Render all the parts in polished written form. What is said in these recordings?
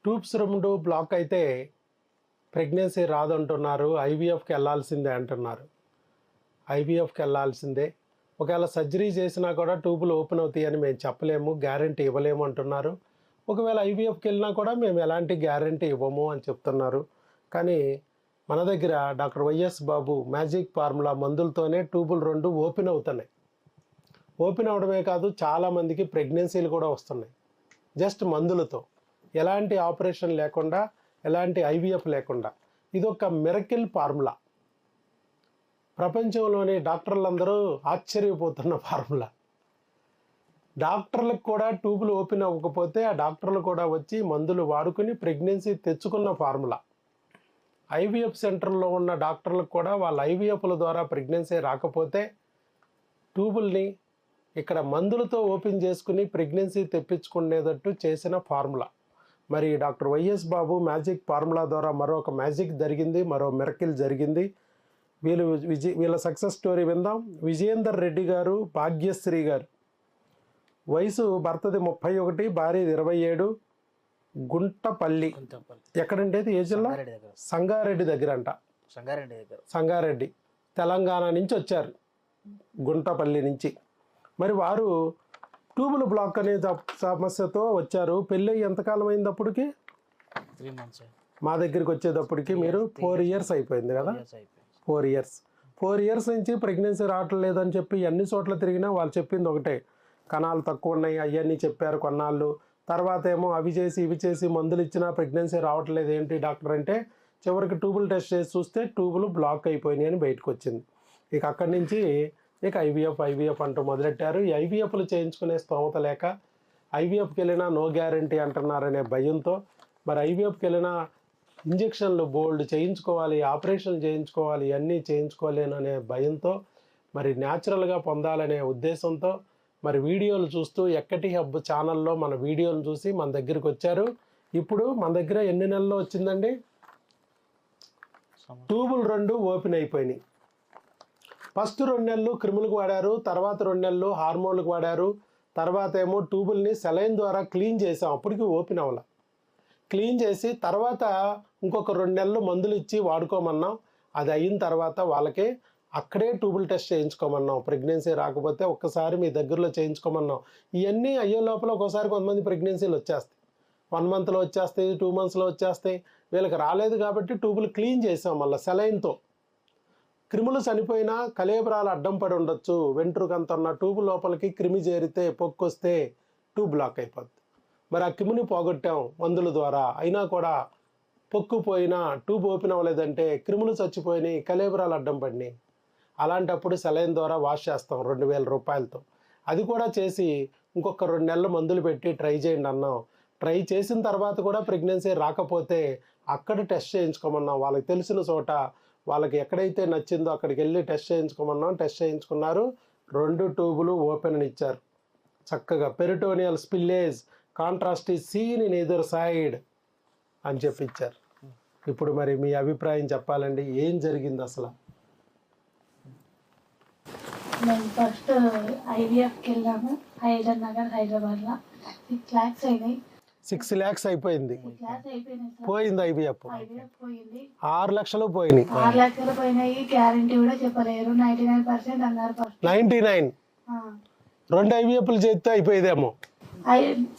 Tubes 2 black అయితే pregnancy రాదంటున్నారు, ఐవీఎఫ్కి వెళ్ళాల్సిందే అంటున్నారు. ఐవీఎఫ్కి వెళ్ళాల్సిందే, ఒకవేళ సర్జరీ చేసినా కూడా ట్యూబులు ఓపెన్ అవుతాయని మేము చెప్పలేము, గ్యారంటీ ఇవ్వలేము అంటున్నారు. ఒకవేళ ఐవీఎఫ్కి వెళ్ళినా కూడా మేము ఎలాంటి గ్యారంటీ ఇవ్వము అని చెప్తున్నారు. కానీ మన దగ్గర డాక్టర్ వైఎస్ బాబు మ్యాజిక్ ఫార్ములా మందులతోనే ట్యూబులు 2 ఓపెన్ అవుతున్నాయి. ఓపెన్ అవడమే కాదు, చాలామందికి ప్రెగ్నెన్సీలు కూడా వస్తున్నాయి జస్ట్ మందులతో, ఎలాంటి ఆపరేషన్ లేకుండా, ఎలాంటి ఐవీఎఫ్ లేకుండా. ఇది ఒక మిరకిల్ ఫార్ములా. ప్రపంచంలోని డాక్టర్లందరూ ఆశ్చర్యపోతున్న ఫార్ములా. డాక్టర్లకు కూడా ట్యూబులు ఓపెన్ అవ్వకపోతే ఆ డాక్టర్లు కూడా వచ్చి మందులు వాడుకుని ప్రెగ్నెన్సీ తెచ్చుకున్న ఫార్ములా. ఐవీఎఫ్ సెంటర్లో ఉన్న డాక్టర్లకు కూడా వాళ్ళ ఐవీఎఫ్ల ద్వారా ప్రెగ్నెన్సీ రాకపోతే ట్యూబుల్ని ఇక్కడ మందులతో ఓపెన్ చేసుకుని ప్రెగ్నెన్సీ తెప్పించుకునేటట్టు చేసిన ఫార్ములా. మరి డాక్టర్ వైఎస్ బాబు మ్యాజిక్ ఫార్ములా ద్వారా మరొక మ్యాజిక్ జరిగింది, మరో మిరకిల్ జరిగింది. వీళ్ళ సక్సెస్ స్టోరీ విందాం. విజయేందర్ రెడ్డి గారు, భాగ్యశ్రీ గారు, వయసు భర్తది 31, భార్యది 27, గుంటపల్లి. ఎక్కడంటే ఏ జిల్లా? సంగారెడ్డి దగ్గర అంట. సంగారెడ్డి తెలంగాణ నుంచి వచ్చారు, గుంటపల్లి నుంచి. మరి వారు ట్యూబుల్ బ్లాక్ అనే సమస్యతో వచ్చారు. పెళ్ళి ఎంతకాలం అయింది అప్పటికి? 3 months. మా దగ్గరికి వచ్చేటప్పటికి మీరు 4 years అయిపోయింది కదా. 4 years నుంచి ప్రెగ్నెన్సీ రావట్లేదు అని చెప్పి అన్ని చోట్ల తిరిగినా వాళ్ళు చెప్పింది ఒకటే, కణాలు తక్కువ ఉన్నాయి అవన్నీ చెప్పారు కొన్నాళ్ళు. తర్వాత ఏమో అవి చేసి ఇవి చేసి మందులు ఇచ్చినా ప్రెగ్నెన్సీ రావట్లేదు. ఏంటి డాక్టర్ అంటే చివరికి ట్యూబుల్ టెస్ట్ చేసి చూస్తే ట్యూబులు బ్లాక్ అయిపోయినాయి అని బయటకు వచ్చింది. ఇక అక్కడి నుంచి ఇక ఐవీఎఫ్ అంటూ మొదలెట్టారు. ఈ ఐవీఎఫ్లు చేయించుకునే స్తోమత లేక ఐవీఎఫ్కి వెళ్ళినా నో గ్యారంటీ అంటున్నారనే భయంతో, మరి ఐవీఎఫ్కి వెళ్ళినా ఇంజక్షన్లు బోల్డ్ చేయించుకోవాలి, ఆపరేషన్లు చేయించుకోవాలి, ఇవన్నీ చేయించుకోలేననే భయంతో, మరి న్యాచురల్గా పొందాలనే ఉద్దేశంతో మరి వీడియోలు చూస్తూ ఎక్కటి హబ్ ఛానల్లో మన వీడియోలు చూసి మన దగ్గరికి వచ్చారు. ఇప్పుడు మన దగ్గర ఎన్ని నెలల్లో వచ్చిందండి? ట్యూబులు 2 ఓపెన్ అయిపోయినాయి. ఫస్ట్ 2 నెలలు క్రిములకు వాడారు, తర్వాత 2 నెలలు హార్మోన్లకు వాడారు, తర్వాత ఏమో ట్యూబుల్ని సెలైన్ ద్వారా క్లీన్ చేసాం, అప్పటికి ఓపెన్ అవ్వాల. క్లీన్ చేసి తర్వాత ఇంకొక 2 నెలలు మందులు ఇచ్చి వాడుకోమన్నాం. అది అయిన తర్వాత వాళ్ళకి అక్కడే ట్యూబుల్ టెస్ట్ చేయించుకోమన్నాం. ప్రెగ్నెన్సీ రాకపోతే ఒక్కసారి మీ దగ్గరలో చేయించుకోమన్నాం. ఇవన్నీ అయ్యే లోపల ఒక్కోసారి కొంతమంది ప్రెగ్నెన్సీలు వచ్చేస్తాయి, 1 monthలో వచ్చేస్తాయి, 2 monthsలో వచ్చేస్తాయి. వీళ్ళకి రాలేదు కాబట్టి ట్యూబులు క్లీన్ చేసాం మళ్ళీ సెలైన్తో. క్రిములు చనిపోయినా కలేబరాలు అడ్డం పడి ఉండొచ్చు, వెంట్రుకంత ఉన్న ట్యూబ్ లోపలికి క్రిమి చేరితే పొక్కొస్తే ట్యూబ్ బ్లాక్ అయిపోద్ది. మరి ఆ క్రిమిని పోగొట్టాం మందుల ద్వారా, అయినా కూడా పొక్కుపోయినా ట్యూబ్ ఓపెన్ అవ్వలేదంటే క్రిములు చచ్చిపోయినాయి, కలేబరాలు అడ్డం పడినాయి. అలాంటప్పుడు సెలైన్ ద్వారా వాష్ చేస్తాం 2000 రూపాయలతో. అది కూడా చేసి ఇంకొక 2 నెలలు మందులు పెట్టి ట్రై చేయండి అన్నాం. ట్రై చేసిన తర్వాత కూడా ప్రెగ్నెన్సీ రాకపోతే అక్కడ టెస్ట్ చేయించుకోమన్నాం. వాళ్ళకి తెలిసిన చోట వాళ్ళకి ఎక్కడైతే నచ్చిందో అక్కడికి వెళ్ళి టెస్ట్ చేయించుకోమన్నాం. టెస్ట్ చేయించుకున్నారు, 2 ట్యూబులు ఓపెన్ అని ఇచ్చారు. చక్కగా peritoneal spillage contrast is seen in either side అని చెప్పి ఇచ్చారు. ఇప్పుడు మరి మీ అభిప్రాయం చెప్పాలండి, ఏం జరిగింది అసలు? మేము ఫస్ట్ ఐవీఎఫ్కి వెళ్ళాము, హైదర్ నగర్ హైదరాబాద్లో. 6 lakhs అయినాయి. 6 lakhs అయిపోయింది, 6 lakhs అయిపోయినాయి సార్. పోయింది ఐవీఎఫ్. ఐవీఎఫ్ పోయింది. 6 లక్షలు పోయినాయి. 6 లక్షలు పోయినాయి. గ్యారంటీ కూడా చెప్పలేరు, 99% అన్నారు ఫస్ట్. 99. 2 ఐవీఎఫ్లు చేస్తే అయిపోయేదేమో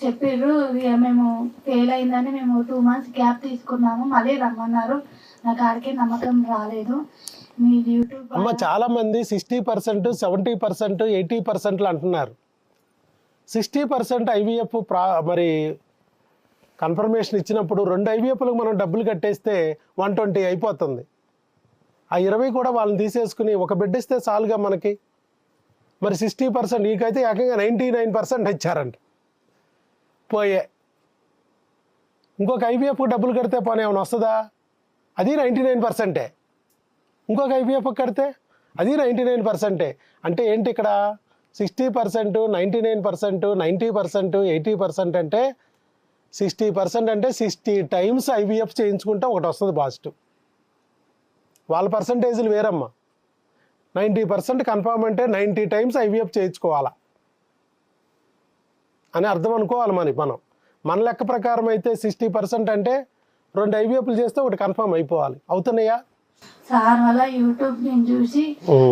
చెప్పారు. ఇక మేము ఫెయిల్ అయిందని మేము 2 months గ్యాప్ తీసుకున్నాము, మళ్ళీ రమ్మన్నారు. నాకు ఆడికే నమ్మకం రాలేదు. మీ యూట్యూబ్ అమ్మ చాలా మంది 60%, 70%, 80% అంటున్నారు. 60% ఐవీఎఫ్ మరి కన్ఫర్మేషన్ ఇచ్చినప్పుడు 2 ఐవీఎఫ్లకు మనం డబ్బులు కట్టేస్తే 120 అయిపోతుంది. ఆ 20 కూడా వాళ్ళని తీసేసుకుని ఒక బిడ్డ ఇస్తే చాలుగా మనకి. మరి 60%, నీకైతే ఏకంగా 99% ఇచ్చారంట. పోయే ఇంకొక ఐవీఎఫ్కి డబ్బులు కడితే పోనీ ఏమైనా వస్తుందా? అది 99%. ఇంకొక ఐవీఎఫ్ కడితే అది 99%. అంటే ఏంటి ఇక్కడ 60%, 99%, 90%, 80% అంటే 60% అంటే 60 times ఐవీఎఫ్ చేయించుకుంటే ఒకటి వస్తుంది పాజిటివ్. వాళ్ళ పర్సంటేజ్లు వేరమ్మా. 90% కన్ఫర్మ్ అంటే 90 times ఐవీఎఫ్ చేయించుకోవాలా అని అర్థం అనుకోవాలి మనం. మన లెక్క ప్రకారం అయితే 60% అంటే 2 ఐవీఎఫ్లు చేస్తే ఒకటి కన్ఫర్మ్ అయిపోవాలి. అవుతున్నాయా? సార్ వల్ల యూట్యూబ్ నేను చూసి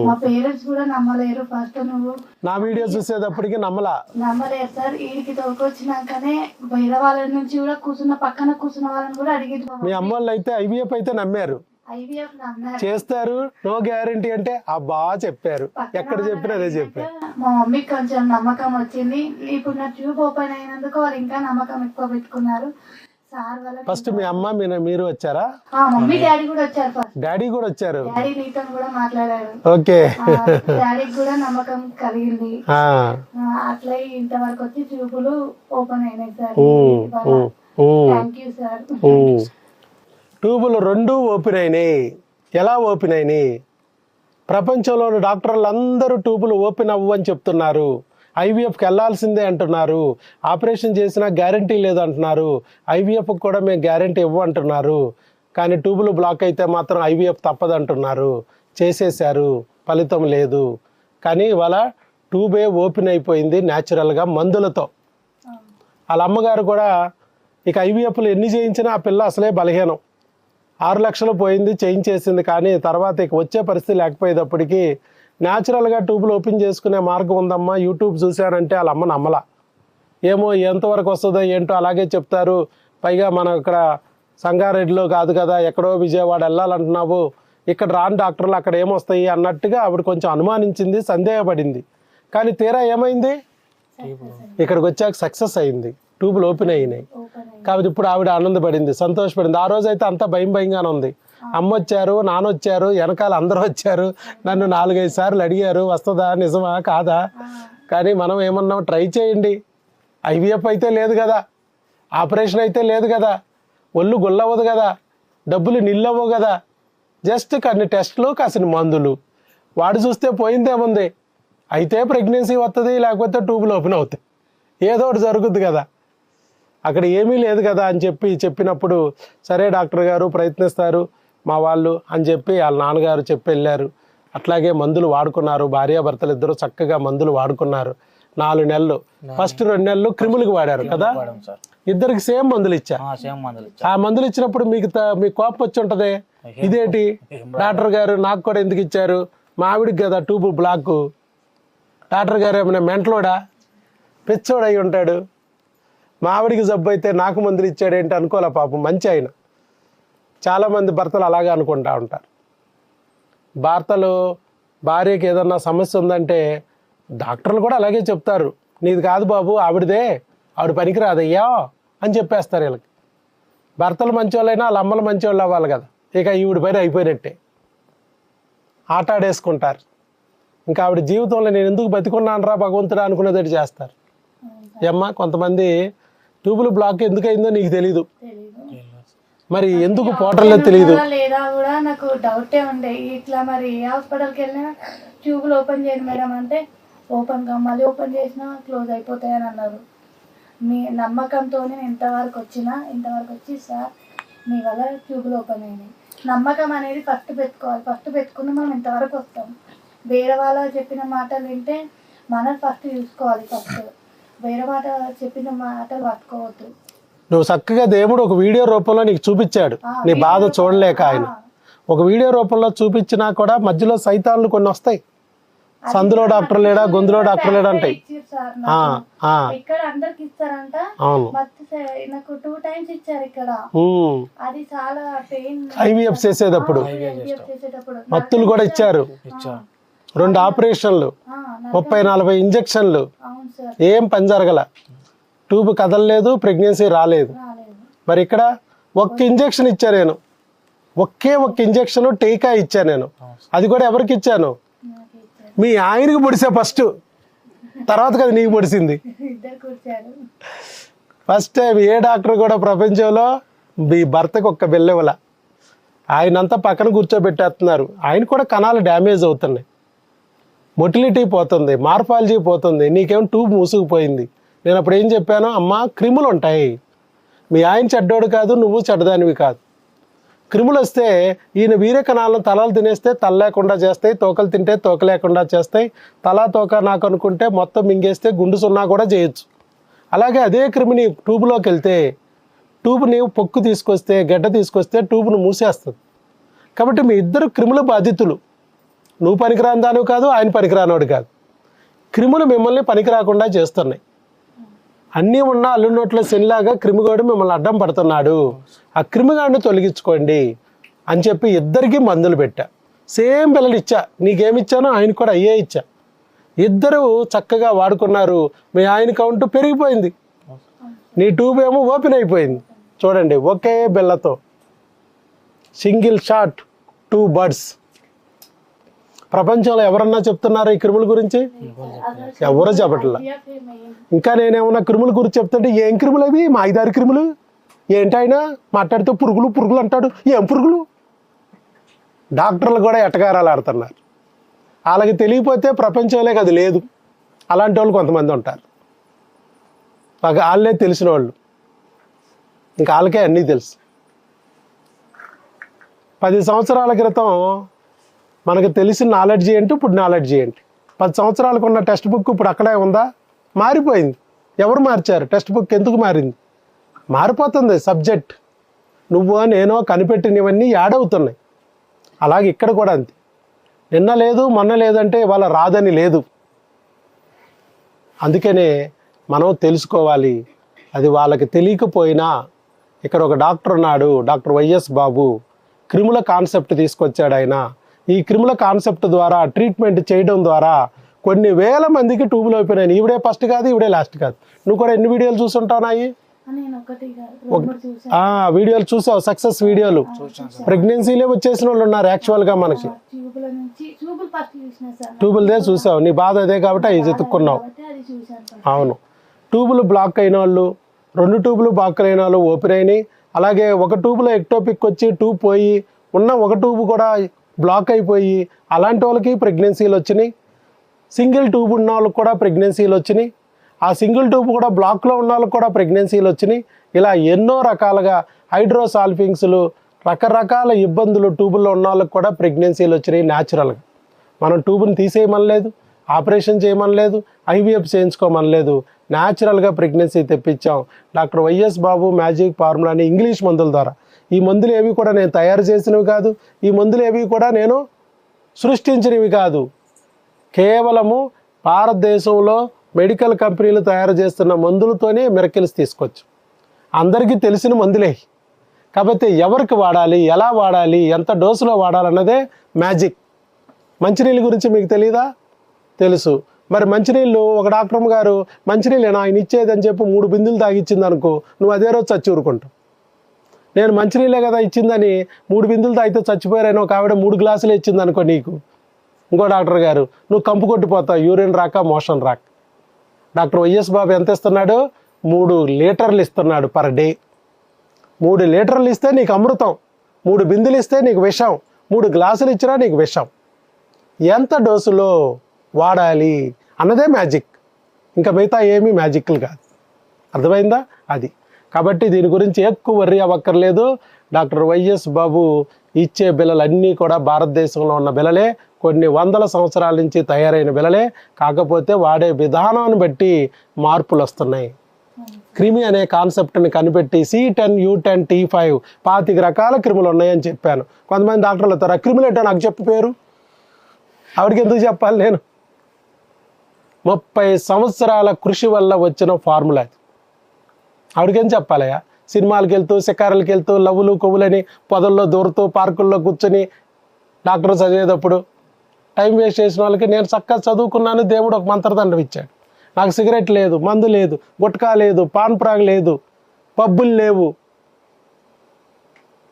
మా పేరెంట్స్ కూడా నమ్మలేరు. ఫస్ట్ నువ్వు నా వీడియో చూసేటప్పటికి నమ్మలేరు సార్. వీడికి తోకొచ్చినాకనే వేరే వాళ్ళ నుంచి కూడా పక్కన కూర్చున్న వాళ్ళని కూడా అడిగింది. మీ అమ్మ వాళ్ళు అయితే ఐవీఎఫ్ అయితే నమ్మారు, ఐవీఎఫ్ నమ్మారు, చేస్తారు, నో గ్యారంటీ అంటే బాగా చెప్పారు, ఎక్కడ చెప్పినా అదే చెప్పారు. మా మమ్మీకి కొంచెం నమ్మకం వచ్చింది. ఇప్పుడు నా ట్యూబ్ ఓపెన్ అయినందుకు వాళ్ళు ఇంకా నమ్మకం ఎక్కువ పెట్టుకున్నారు. సార్ వల్ల ఫస్ట్ మీ అమ్మ మీరు వచ్చారా? మమ్మీ డాడీ కూడా వచ్చారు. ఫస్ట్ డాడీ కూడా వచ్చారు. డాడీ నీతో కూడా మాట్లాడారు. ఓకే, డాడీకి కూడా నమ్మకం కలిగింది. అట్లా ఇంతవరకు వచ్చి ట్యూబులు ఓపెన్ అయినాయి సార్. Thank you sir. ట్యూబులు 2 ఓపెన్ అయినాయి. ఎలా ఓపెన్ అయినాయి? ప్రపంచంలోని డాక్టర్లు అందరూ ట్యూబులు ఓపెన్ అవ్వని చెప్తున్నారు. ఐవీఎఫ్కి వెళ్ళాల్సిందే అంటున్నారు. ఆపరేషన్ చేసినా గ్యారంటీ లేదంటున్నారు. ఐవీఎఫ్కి కూడా మేము గ్యారంటీ ఇవ్వంటున్నారు. కానీ ట్యూబులు బ్లాక్ అయితే మాత్రం ఐవీఎఫ్ తప్పదంటున్నారు. చేసేసారు, ఫలితం లేదు. కానీ ఇవాళ ట్యూబే ఓపెన్ అయిపోయింది న్యాచురల్గా మందులతో. వాళ్ళ అమ్మగారు కూడా ఇక ఐవీఎఫ్లు ఎన్ని చేయించినా ఆ పిల్ల అసలే బలహీనం. 6 లక్షలు పోయింది, చేయించేసింది. కానీ తర్వాత ఇక వచ్చే పరిస్థితి లేకపోయేటప్పటికి న్యాచురల్గా ట్యూబులు ఓపెన్ చేసుకునే మార్గం ఉందమ్మా, యూట్యూబ్ చూశానంటే వాళ్ళ అమ్మ నమ్మలా. ఏమో ఎంతవరకు వస్తుందో ఏంటో అలాగే చెప్తారు. పైగా మనం ఇక్కడ సంగారెడ్డిలో కాదు కదా, ఎక్కడో విజయవాడ వెళ్ళాలంటున్నావు, ఇక్కడ రాని డాక్టర్లు అక్కడ ఏమొస్తాయి అన్నట్టుగా ఆవిడ కొంచెం అనుమానించింది, సందేహపడింది. కానీ తీరా ఏమైంది? ఇక్కడికి వచ్చాక సక్సెస్ అయింది, ట్యూబులు ఓపెన్ అయినాయి. కాబట్టి ఇప్పుడు ఆవిడ ఆనందపడింది, సంతోషపడింది. ఆ రోజు అయితే అంతా భయంగానే ఉంది. అమ్మ వచ్చారు, నాన్న వచ్చారు, వెనకాల అందరూ వచ్చారు, నన్ను 4-5 సార్లు అడిగారు వస్తుందా, నిజమా కాదా. కానీ మనం ఏమన్నాం, ట్రై చేయండి. ఐవీఎఫ్ అయితే లేదు కదా, ఆపరేషన్ అయితే లేదు కదా, ఒళ్ళు గుల్లవ్వదు కదా, డబ్బులు నిల్లవ్వవు కదా, జస్ట్ కొన్ని టెస్టులు, కాసిన మందులు వాడు చూస్తే పోయిందేముంది. అయితే ప్రెగ్నెన్సీ వస్తుంది, లేకపోతే ట్యూబులు ఓపెన్ అవుతాయి, ఏదో ఒకటి జరుగుద్ది కదా, అక్కడ ఏమీ లేదు కదా అని చెప్పినప్పుడు సరే డాక్టర్ గారు ప్రయత్నిస్తారు మా వాళ్ళు అని చెప్పి వాళ్ళ నాన్నగారు చెప్పి వెళ్ళారు. అట్లాగే మందులు వాడుకున్నారు. భార్యాభర్తలు ఇద్దరు చక్కగా మందులు వాడుకున్నారు. 4 నెలలు, ఫస్ట్ 2 నెలలు క్రిములకు వాడారు కదా, ఇద్దరికి సేమ్ మందులు ఇచ్చా. ఆ మందులు ఇచ్చినప్పుడు మీకు కోపం వచ్చి ఉంటది, ఇదేంటి డాక్టర్ గారు నాకు కూడా ఎందుకు ఇచ్చారు, మా ఆవిడికి కదా ట్యూబ్ బ్లాక్, డాక్టర్ గారు ఏమైనా మెంటలోడా పిచ్చోడు అయి ఉంటాడు, మా ఆవిడికి జబ్బు అయితే నాకు మందులు ఇచ్చాడేంటి అనుకోలే పాపం, మంచి ఆయన. చాలామంది భర్తలు అలాగే అనుకుంటా ఉంటారు. భార్యకి ఏదన్నా సమస్య ఉందంటే డాక్టర్లు కూడా అలాగే చెప్తారు, నీది కాదు బాబు ఆవిడదే, ఆవిడ పనికి రాదయ్యా అని చెప్పేస్తారు వీళ్ళకి. భర్తలు మంచివాళ్ళైనా వాళ్ళ అమ్మలు మంచివాళ్ళు అవ్వాలి కదా, ఇక ఈవిడ పైన అయిపోయినట్టే ఆట ఆడేసుకుంటారు. ఇంకా ఆవిడ జీవితంలో నేను ఎందుకు బతికున్నాను రా భగవంతుడా అనుకునేది చేస్తారు. ఏమ్మా, కొంతమంది ట్యూబులు బ్లాక్ ఎందుకు అయిందో నీకు తెలీదు, మరి ఎందుకు పోవట్లేదు తెలియదు. లేదా కూడా నాకు డౌటే ఉండే, ఇట్లా మరి ఏ హాస్పిటల్కి వెళ్ళినా ట్యూబులు ఓపెన్ చేయండి మేడం అంటే మళ్ళీ ఓపెన్ చేసినా క్లోజ్ అయిపోతాయని అన్నారు. మీ నమ్మకంతో నేను ఇంతవరకు వచ్చి సార్ మీ వల్ల ట్యూబులు ఓపెన్ అయినాయి. నమ్మకం అనేది ఫస్ట్ పెట్టుకోవాలి. ఫస్ట్ పెట్టుకుని మనం ఇంతవరకు వస్తాం. వేరే వాళ్ళ చెప్పిన మాటలు వింటే మనం ఫస్ట్ చూసుకోవాలి. ఫస్ట్ వేరే మాట చెప్పిన మాటలు పట్టుకోవద్దు. నువ్వు చక్కగా దేవుడు ఒక వీడియో రూపంలో నీకు చూపించాడు, నీ బాధ చూడలేక ఆయన ఒక వీడియో రూపంలో చూపించినా కూడా మధ్యలో సైతాన్లు కొన్ని వస్తాయి. సందులో డాక్టర్ లేడా, గొంతులో డాక్టర్ లేడా అంటాయి. ఇక్కడ అందరికి ఇస్తారంట. అవును, నాకు 2 times ఇచ్చారు ఇక్కడ. అది చాలా పెయిన్. ఐవీఎఫ్ చేసేటప్పుడు మత్తులు కూడా ఇచ్చారు, 2 ఆపరేషన్లు, 30-40 ఇంజక్షన్లు, ఏం పని జరగల, ట్యూబ్ కదలలేదు, ప్రెగ్నెన్సీ రాలేదు. మరి ఇక్కడ 1 ఇంజక్షన్ ఇచ్చా నేను, ఒక్క ఇంజక్షన్ టీకా ఇచ్చా నేను. అది కూడా ఎవరికి ఇచ్చాను, మీ ఆయనకి పొడిసా ఫస్ట్, తర్వాత కదా నీకు పొడిసింది. ఫస్ట్ టైం ఏ డాక్టర్ కూడా ప్రపంచంలో మీ భర్తకు ఒక్క బెల్లెవల, ఆయనంతా పక్కన కూర్చోబెట్టేస్తున్నారు. ఆయన కూడా కణాలు డ్యామేజ్ అవుతున్నాయి, మొటిలిటీ పోతుంది, మార్ఫాలజీ పోతుంది, నీకేమో ట్యూబ్ మూసుకుపోయింది. నేను అప్పుడు ఏం చెప్పాను, అమ్మా క్రిములు ఉంటాయి, మీ ఆయన చెడ్డోడు కాదు, నువ్వు చెడ్డదానివి కాదు. క్రిములు వస్తే ఈయన వీర్య కణాలను తలలు తినేస్తే తల లేకుండా చేస్తాయి, తోకలు తింటే తోక లేకుండా చేస్తాయి, తలా తోక నాకు అనుకుంటే మొత్తం మింగేస్తే గుండు సున్నా కూడా చేయొచ్చు. అలాగే అదే క్రిమిని ట్యూబ్లోకి వెళ్తే ట్యూబ్ని పొక్కు తీసుకొస్తే గడ్డ తీసుకొస్తే ట్యూబ్ను మూసేస్తుంది. కాబట్టి మీ ఇద్దరు క్రిముల బాధితులు. నువ్వు పనికిరాని దానివి కాదు, ఆయన పనికిరానోడు కాదు. క్రిములు మిమ్మల్ని పనికి రాకుండా చేస్తున్నాయి. అన్నీ ఉన్న అల్లునోట్ల శనిలాగా క్రిమిగాడు మిమ్మల్ని అడ్డం పడుతున్నాడు. ఆ క్రిమిగాడిని తొలగించుకోండి అని చెప్పి ఇద్దరికి మందులు పెట్టా. సేమ్ పిల్లలు ఇచ్చా, నీకేమిచ్చానో ఆయనకు కూడా అయ్యే ఇచ్చా. ఇద్దరు చక్కగా వాడుకున్నారు. మీ ఆయన కౌంట్ పెరిగిపోయింది, నీ ట్యూబ్ ఏమో ఓపెన్ అయిపోయింది. చూడండి, ఒకే బిళ్ళతో సింగిల్ షాట్ 2 బర్డ్స్. ప్రపంచంలో ఎవరన్నా చెప్తున్నారా ఈ క్రిముల గురించి? ఎవరో చెప్పట్లా. ఇంకా నేనేమన్నా క్రిముల గురించి చెప్తుంటే ఏం క్రిములు అవి? మా 5-6 క్రిములు ఏంటి? ఆయన మాట్లాడితే పురుగులు పురుగులు అంటాడు. ఏం పురుగులు? డాక్టర్లు కూడా ఎటకారాలు ఆడుతున్నారు. వాళ్ళకి తెలియకపోతే ప్రపంచంలో అది లేదు. అలాంటి వాళ్ళు కొంతమంది ఉంటారు. వాళ్ళే తెలిసిన వాళ్ళు, ఇంకా వాళ్ళకే అన్నీ తెలుసు. 10 సంవత్సరాల క్రితం మనకు తెలిసిన నాలెడ్జ్ ఏంటి, ఇప్పుడు నాలెడ్జ్ ఏంటి? 10 సంవత్సరాలకు ఉన్న టెక్స్ట్ బుక్ ఇప్పుడు అక్కడే ఉందా? మారిపోయింది. ఎవరు మార్చారు? టెక్స్ట్ బుక్ ఎందుకు మారింది? మారిపోతుంది సబ్జెక్ట్. నువ్వు నేనో కనిపెట్టినవన్నీ యాడ్ అవుతున్నాయి. అలాగే ఇక్కడ కూడా అంతే. నిన్న లేదు మొన్న లేదంటే ఇవాళ రాదని లేదు. అందుకనే మనం తెలుసుకోవాలి. అది వాళ్ళకి తెలియకపోయినా ఇక్కడ ఒక డాక్టర్ ఉన్నాడు, డాక్టర్ వైఎస్ బాబు. క్రిముల కాన్సెప్ట్ తీసుకొచ్చాడు ఆయన. ఈ క్రిముల కాన్సెప్ట్ ద్వారా ట్రీట్మెంట్ చేయడం ద్వారా కొన్ని వేల మందికి ట్యూబులు ఓపెన్ అయినాయి. ఇవిడే ఫస్ట్ కాదు, ఇవిడే లాస్ట్ కాదు. నువ్వు కూడా ఎన్ని వీడియోలు చూసుంటావు నాయి? వీడియోలు చూసావు, సక్సెస్ వీడియోలు. ప్రెగ్నెన్సీలే వచ్చేసిన వాళ్ళు ఉన్నారు యాక్చువల్గా మనకి. ట్యూబులదే చూసావు, నీ బాధ అదే కాబట్టి అవి వెతుక్కున్నావు. అవును, ట్యూబులు బ్లాక్ అయిన వాళ్ళు, 2 ట్యూబులు బ్లాక్ అయిన వాళ్ళు ఓపెన్ అయినాయి. అలాగే ఒక ట్యూబ్లో ఎక్టోపిక్ వచ్చి ట్యూబ్ పోయి ఉన్న ఒక ట్యూబ్ కూడా బ్లాక్ అయిపోయి అలాంటి వాళ్ళకి ప్రెగ్నెన్సీలు వచ్చినాయి. సింగిల్ ట్యూబ్ ఉన్న వాళ్ళకి కూడా ప్రెగ్నెన్సీలు వచ్చినాయి. ఆ సింగిల్ ట్యూబ్ కూడా బ్లాక్లో ఉన్న వాళ్ళకి కూడా ప్రెగ్నెన్సీలు వచ్చినాయి. ఇలా ఎన్నో రకాలుగా హైడ్రోసాల్ఫింగ్స్లు, రకరకాల ఇబ్బందులు ట్యూబుల్లో ఉన్న వాళ్ళకి కూడా ప్రెగ్నెన్సీలు వచ్చినాయి. న్యాచురల్గా మనం ట్యూబ్ని తీసేయమనలేదు, ఆపరేషన్ చేయమనలేదు, ఐవీఎఫ్ చేయించుకోమనలేదు. న్యాచురల్గా ప్రెగ్నెన్సీ తెప్పించాం. డాక్టర్ వైఎస్ బాబు మ్యాజిక్ ఫార్ములా అని ఇంగ్లీష్ మందుల ద్వారా. ఈ మందులు ఏవి కూడా నేను తయారు చేసినవి కాదు, ఈ మందులు ఏవి కూడా నేను సృష్టించినవి కాదు. కేవలము భారతదేశంలో మెడికల్ కంపెనీలు తయారు చేస్తున్న మందులతోనే మిరకిల్స్ తీసుకోవచ్చు. అందరికీ తెలిసిన మందులే. కాబట్టి ఎవరికి వాడాలి, ఎలా వాడాలి, ఎంత డోసులో వాడాలన్నదే మ్యాజిక్. మంచినీళ్ళ గురించి మీకు తెలీదా? తెలుసు. మరి మంచినీళ్ళు ఒక డాక్టర్ గారు మంచినీళ్ళేనా ఆయన ఇచ్చేదని చెప్పి 3 బిందులు తాగిచ్చింది అనుకో, నువ్వు అదే రోజు చచ్చి ఊరుకుంటావు. నేను మంచినీళ్ళే కదా ఇచ్చిందని 3 బిందులు తాగితే చచ్చిపోయారని ఒక ఆవిడ 3 గ్లాసులు ఇచ్చింది అనుకో నీకు, ఇంకో డాక్టర్ గారు, నువ్వు కంపు కొట్టిపోతావు, యూరిన్ రాక మోషన్ రాక. డాక్టర్ వైఎస్ బాబు ఎంత ఇస్తున్నాడు? 3 లీటర్లు ఇస్తున్నాడు పర్ డే. 3 లీటర్లు ఇస్తే నీకు అమృతం, 3 బిందులు ఇస్తే నీకు విషం, 3 గ్లాసులు ఇచ్చినా నీకు విషం. ఎంత డోసులో వాడాలి అన్నదే మ్యాజిక్. ఇంకా మిగతా ఏమీ మ్యాజిక్లు కాదు. అర్థమైందా? అది కాబట్టి దీని గురించి ఎక్కువ వర్రీ అవ్వక్కర్లేదు. డాక్టర్ వైఎస్ బాబు ఇచ్చే బిళ్ళలన్నీ కూడా భారతదేశంలో ఉన్న బిళ్ళలే, కొన్ని వందల సంవత్సరాల నుంచి తయారైన బిళ్ళలే. కాకపోతే వాడే విధానాన్ని బట్టి మార్పులు వస్తున్నాయి. క్రిమి అనే కాన్సెప్ట్ని కనిపెట్టి C10, U10, T5 25 రకాల క్రిములు ఉన్నాయని చెప్పాను. కొంతమంది డాక్టర్లు వస్తారు, ఆ క్రిములు ఏంటో నాకు చెప్పు పేరు. ఆవిడకి ఎందుకు చెప్పాలి నేను? 30 సంవత్సరాల కృషి వల్ల వచ్చిన ఫార్ములా అది. ఆవిడకేం చెప్పాలయ్యా? సినిమాలకు వెళ్తూ, షికారులకు వెళ్తూ, లవ్వులు కొవ్వులని పొదల్లో దూరుతూ, పార్కుల్లో కూర్చొని డాక్టర్ చదివేటప్పుడు టైం వేస్ట్ చేసిన వాళ్ళకి నేను చక్కగా చదువుకున్నాను, దేవుడు ఒక మంత్రదండం ఇచ్చాడు. నాకు సిగరెట్ లేదు, మందు లేదు, గుట్కా లేదు, పాన్ ప్రాగ్ లేదు, పబ్బులు లేవు.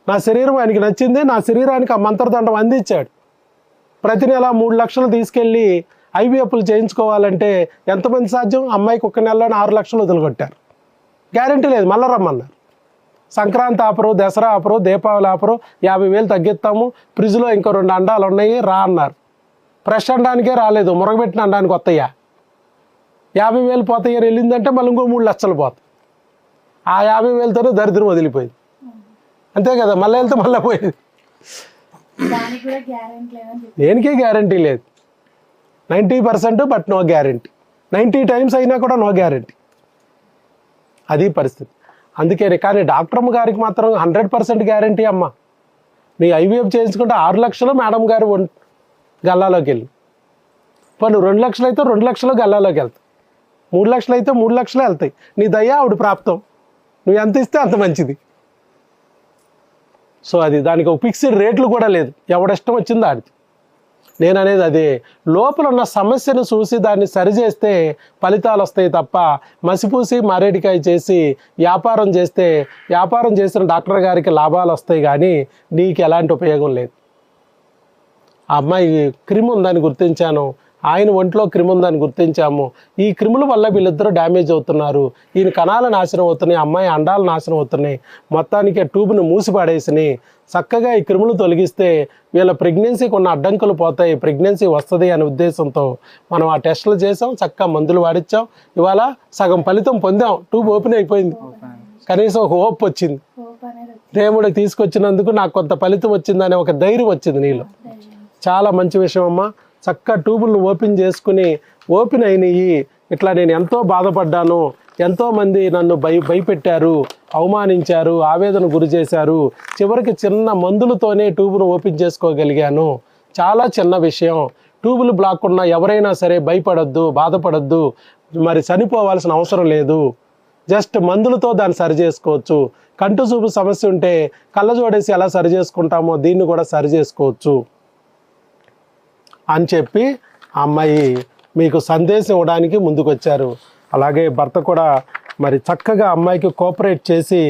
నా శరీరం ఆయనకి నచ్చింది, నా శరీరానికి ఆ మంత్రదండం అందించాడు. ప్రతి నెల 3 లక్షలు తీసుకెళ్ళి ఐవీఎఫ్లు చేయించుకోవాలంటే ఎంతమంది సాధ్యం? అమ్మాయికి 1 నెలలోనే 6 లక్షలు వదిలికొట్టారు. గ్యారంటీ లేదు, మళ్ళీ రమ్మన్నారు. సంక్రాంతి ఆపరు, దసరా ఆపరు, దీపావళి ఆపరు, 50,000 తగ్గిస్తాము, ఫ్రిడ్జ్లో ఇంకో 2 అండాలు ఉన్నాయి రా అన్నారు. ఫ్రెష్ అండానికే రాలేదు, మురగబెట్టిన అండానికి వస్తాయా? 50,000 పోతాయని వెళ్ళిందంటే మళ్ళీ ఇంకో 3 లక్షలు పోతాయి. ఆ 50,000తోనే దరిద్రం వదిలిపోయింది. అంతే కదా, మళ్ళీ వెళ్తే మళ్ళీ పోయింది. దేనికే గ్యారంటీ లేదు. 90% బట్ నో గ్యారంటీ. 90 టైమ్స్ అయినా కూడా నో గ్యారంటీ. అది పరిస్థితి. అందుకని కానీ డాక్టర్ గారికి మాత్రం 100% గ్యారంటీ అమ్మ. నీ ఐవీఎఫ్ చేయించుకుంటే 6 లక్షలు మేడం గారు గల్లాలోకి వెళ్ళి, పోనీ 2 లక్షలు అయితే 2 లక్షలు గల్లాలోకి వెళ్తాయి, 3 లక్షలు అయితే 3 లక్షలు వెళ్తాయి. నీ దయ్యా ఆవిడ ప్రాప్తం, నువ్వు ఎంత ఇస్తే అంత మంచిది. సో అది దానికి ఒక ఫిక్స్డ్ రేట్లు కూడా లేదు, ఎవడిష్టం వచ్చిందో ఆడిది. నేను అనేది అదే, లోపల ఉన్న సమస్యను చూసి దాన్ని సరిచేస్తే ఫలితాలు వస్తాయి తప్ప మసిపూసి మారేడికాయ చేసి వ్యాపారం చేస్తే వ్యాపారం చేసిన డాక్టర్ గారికి లాభాలు వస్తాయి కానీ నీకు ఎలాంటి ఉపయోగం లేదు. ఆ అమ్మాయి క్రిమి ఉందని గుర్తించాను, ఆయన ఒంట్లో క్రిమి ఉందని గుర్తించాము. ఈ క్రిముల వల్ల వీళ్ళిద్దరూ డ్యామేజ్ అవుతున్నారు, ఈయన కణాలు నాశనం అవుతున్నాయి, అమ్మాయి అండాలు నాశనం అవుతున్నాయి, మొత్తానికి ఆ ట్యూబ్ను మూసిపాడేసినాయి. చక్కగా ఈ క్రిములు తొలగిస్తే వీళ్ళ ప్రెగ్నెన్సీకి ఉన్న అడ్డంకులు పోతాయి, ప్రెగ్నెన్సీ వస్తుంది అనే ఉద్దేశంతో మనం ఆ టెస్టులు చేసాం, చక్కగా మందులు వాడిచ్చాం. ఇవాళ సగం ఫలితం పొందాం, ట్యూబ్ ఓపెన్ అయిపోయింది, కనీసం ఒక హోప్ వచ్చింది. దేవుడికి తీసుకొచ్చినందుకు నాకు కొంత ఫలితం వచ్చిందనే ఒక ధైర్యం వచ్చింది నీలో. చాలా మంచి విషయం అమ్మా. చక్కగా ట్యూబులను ఓపెన్ చేసుకుని ఓపెన్ అయినాయి. ఇట్లా నేను ఎంతో బాధపడ్డాను, ఎంతోమంది నన్ను భయపెట్టారు, అవమానించారు, ఆవేదన గురి చేశారు. చివరికి చిన్న మందులతోనే ట్యూబును ఓపెన్ చేసుకోగలిగాను. చాలా చిన్న విషయం. ట్యూబులు బ్లాక్ ఉన్న ఎవరైనా సరే భయపడొద్దు, బాధపడొద్దు, మరి చనిపోవాల్సిన అవసరం లేదు. జస్ట్ మందులతో దాన్ని సరి చేసుకోవచ్చు. కంటి చూపు సమస్య ఉంటే కళ్ళజోడేసి ఎలా సరి చేసుకుంటామో దీన్ని కూడా సరి చేసుకోవచ్చు అని చెప్పి ఆ అమ్మాయి మీకు సందేశం ఇవ్వడానికి ముందుకు వచ్చారు. అలాగే భర్త కూడా మరి చక్కగా అమ్మాయికి కోఆపరేట్ చేసి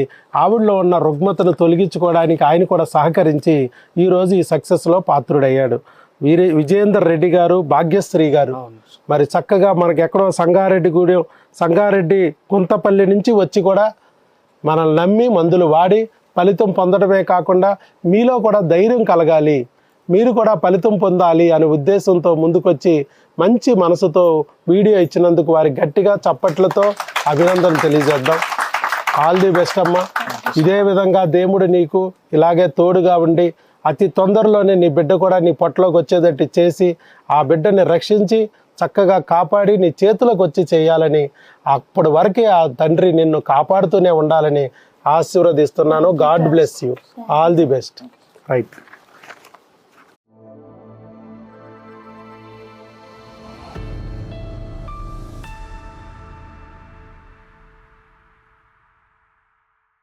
ఆవిడలో ఉన్న రుగ్మతను తొలగించుకోవడానికి ఆయన కూడా సహకరించి ఈరోజు ఈ సక్సెస్లో పాత్రుడయ్యాడు. విజయేందర్ రెడ్డి గారు, భాగ్యశ్రీ గారు మరి చక్కగా మనకి ఎక్కడో సంగారెడ్డి గుంతపల్లి నుంచి వచ్చి కూడా మనల్ని నమ్మి మందులు వాడి ఫలితం పొందడమే కాకుండా మీలో కూడా ధైర్యం కలగాలి, మీరు కూడా ఫలితం పొందాలి అనే ఉద్దేశంతో ముందుకొచ్చి మంచి మనసుతో వీడియో ఇచ్చినందుకు వారి గట్టిగా చప్పట్లతో అభినందన తెలియజేద్దాం. ఆల్ ది బెస్ట్ అమ్మా. ఇదే విధంగా దేవుడు నీకు ఇలాగే తోడుగా ఉండి అతి తొందరలోనే నీ బిడ్డ కూడా నీ పొట్టలోకి వచ్చేటట్టు చేసి ఆ బిడ్డని రక్షించి చక్కగా కాపాడి నీ చేతులకు వచ్చి చేయాలని, అప్పటి వరకే ఆ తండ్రి నిన్ను కాపాడుతూనే ఉండాలని ఆశీర్వదిస్తున్నాను. God bless you. All the best. Right.